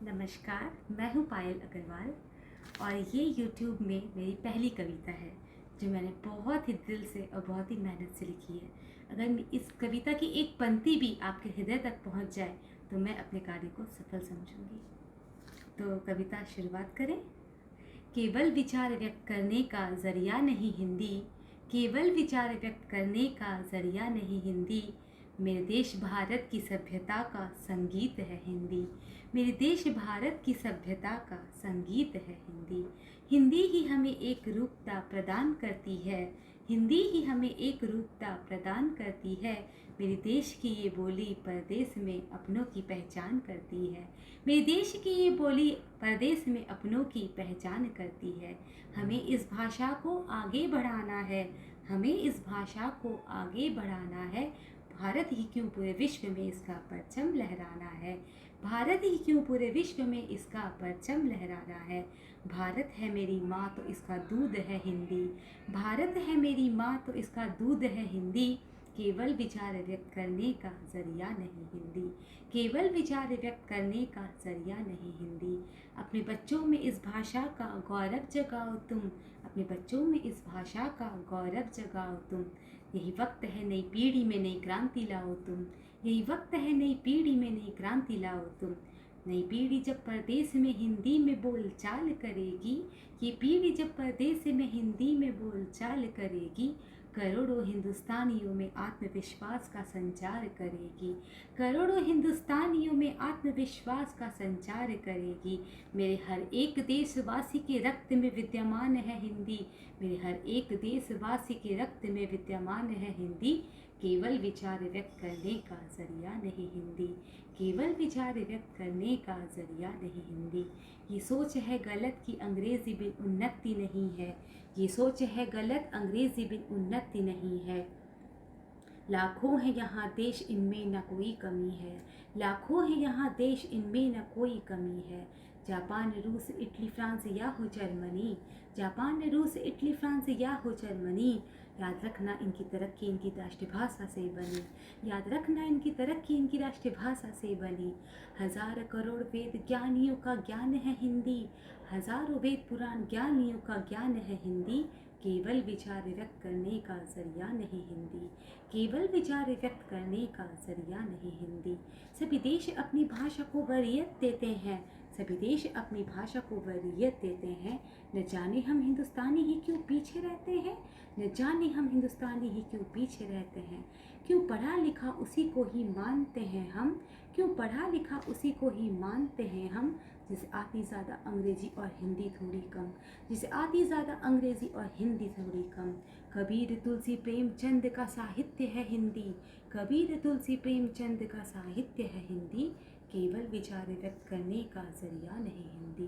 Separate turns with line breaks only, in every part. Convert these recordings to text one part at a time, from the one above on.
नमस्कार, मैं हूँ पायल अग्रवाल और ये YouTube में मेरी पहली कविता है जो मैंने बहुत ही दिल से और बहुत ही मेहनत से लिखी है। अगर इस कविता की एक पंक्ति भी आपके हृदय तक पहुँच जाए तो मैं अपने कार्य को सफल समझूंगी। तो कविता शुरुआत करें। केवल विचार व्यक्त करने का जरिया नहीं हिंदी, केवल विचार व्यक्त करने का जरिया नहीं हिंदी। मेरे देश भारत की सभ्यता का संगीत है हिंदी, मेरे देश भारत की सभ्यता का संगीत है हिंदी। हिंदी ही हमें एक रूपता प्रदान करती है, हिंदी ही हमें एक रूपता प्रदान करती है। मेरे देश की ये बोली परदेश में अपनों की पहचान करती है, मेरे देश की ये बोली परदेश में अपनों की पहचान करती है। हमें इस भाषा को आगे बढ़ाना है, हमें इस भाषा को आगे बढ़ाना है। भारत ही क्यों पूरे विश्व में इसका परचम लहराना है, भारत ही क्यों पूरे विश्व में इसका परचम लहराना है। भारत है मेरी माँ तो इसका दूध है हिंदी, भारत है मेरी माँ तो इसका दूध है हिंदी। केवल विचार व्यक्त करने का जरिया नहीं हिंदी, केवल विचार व्यक्त करने का जरिया नहीं हिंदी। अपने बच्चों में इस भाषा का गौरव जगाओ तुम, अपने बच्चों में इस भाषा का गौरव जगाओ तुम। यही वक्त है नई पीढ़ी में नई क्रांति लाओ तुम, यही वक्त है नई पीढ़ी में नई क्रांति लाओ तुम। नई पीढ़ी जब परदेश में हिंदी में बोलचाल करेगी, ये पीढ़ी जब परदेश में हिंदी में बोलचाल करेगी, करोड़ों हिंदुस्तानियों में आत्मविश्वास का संचार करेगी, करोड़ों हिंदुस्तानियों में आत्मविश्वास का संचार करेगी। मेरे हर एक देशवासी के रक्त में विद्यमान है हिंदी, मेरे हर एक देशवासी के रक्त में विद्यमान है हिंदी। केवल विचार व्यक्त करने का जरिया नहीं हिंदी, केवल विचार व्यक्त करने का जरिया नहीं हिंदी। ये सोच है गलत कि अंग्रेजी बिन उन्नति नहीं है, ये सोच है गलत अंग्रेजी बिन उन्नति नहीं है। लाखों है यहाँ देश इनमें न कोई कमी है, लाखों है यहाँ देश इनमें न कोई कमी है। जापान रूस इटली फ्रांस या हो जर्मनी, जापान रूस इटली फ्रांस या हो जर्मनी। याद रखना इनकी तरक्की इनकी राष्ट्रभाषा से बनी, याद रखना इनकी तरक्की इनकी राष्ट्रभाषा से बनी। हजार करोड़ वेद ज्ञानियों का ज्ञान है हिंदी, हजारों वेद पुराण ज्ञानियों का ज्ञान है हिंदी। केवल विचार व्यक्त करने का जरिया नहीं हिंदी, केवल विचार व्यक्त करने का जरिया नहीं हिंदी। सभी देश अपनी भाषा को वरीयत देते हैं, सभी देश अपनी भाषा को वरीयत देते हैं। न जाने हम हिंदुस्तानी ही क्यों पीछे रहते हैं, न जाने हम हिंदुस्तानी ही क्यों पीछे रहते हैं। क्यों पढ़ा लिखा उसी को ही मानते हैं हम, क्यों पढ़ा लिखा उसी को ही मानते हैं हम। जिसे आती ज़्यादा अंग्रेजी और हिंदी थोड़ी कम, जिसे आती ज़्यादा अंग्रेजी और हिंदी थोड़ी कम। कबीर तुलसी प्रेमचंद का साहित्य है हिंदी, कबीर तुलसी प्रेमचंद का साहित्य है हिंदी। केवल विचार व्यक्त करने का जरिया नहीं हिंदी,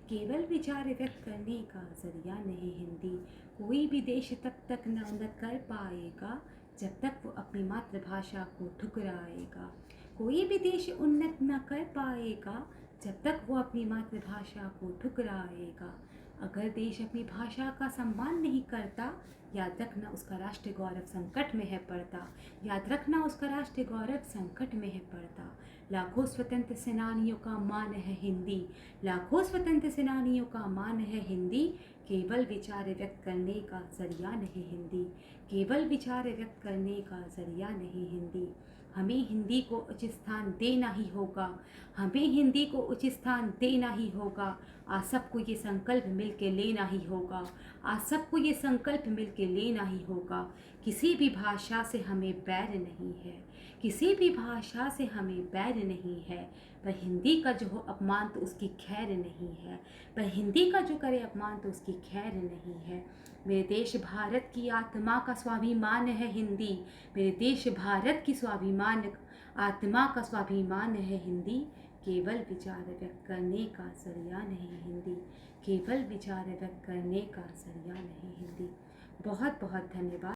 केवल विचार व्यक्त करने का जरिया नहीं हिंदी। कोई भी देश तब तक न उन्नत कर पाएगा जब तक वो अपनी मातृभाषा को ठुकराएगा, कोई भी देश उन्नत न कर पाएगा जब तक वो अपनी मातृभाषा को ठुकराएगा। अगर देश अपनी भाषा का सम्मान नहीं करता, याद रखना उसका राष्ट्र गौरव संकट में है पड़ता, याद रखना उसका राष्ट्र गौरव संकट में है पड़ता। लाखों स्वतंत्र सेनानियों का मान है हिंदी, लाखों स्वतंत्र सेनानियों का मान है हिंदी। केवल विचार व्यक्त करने का जरिया नहीं हिंदी, केवल विचार व्यक्त करने का जरिया नहीं हिंदी। हमें हिंदी को उचित स्थान देना ही होगा, हमें हिंदी को उचित स्थान देना ही होगा। आज सबको ये संकल्प मिल के लेना ही होगा, आज सबको ये संकल्प मिल के लेना ही होगा। किसी भी भाषा से हमें बैर नहीं है, किसी भी भाषा से हमें बैर नहीं है। पर हिंदी का जो हो अपमान तो उसकी खैर नहीं है, पर हिंदी का जो करे अपमान तो उसकी खैर नहीं है। मेरे देश भारत की आत्मा का स्वाभिमान है हिंदी, मेरे देश भारत की स्वाभिमान आत्मा का स्वाभिमान है हिंदी। केवल विचार व्यक्त करने का जरिया नहीं हिंदी, केवल विचार व्यक्त करने का जरिया नहीं हिंदी। बहुत बहुत धन्यवाद।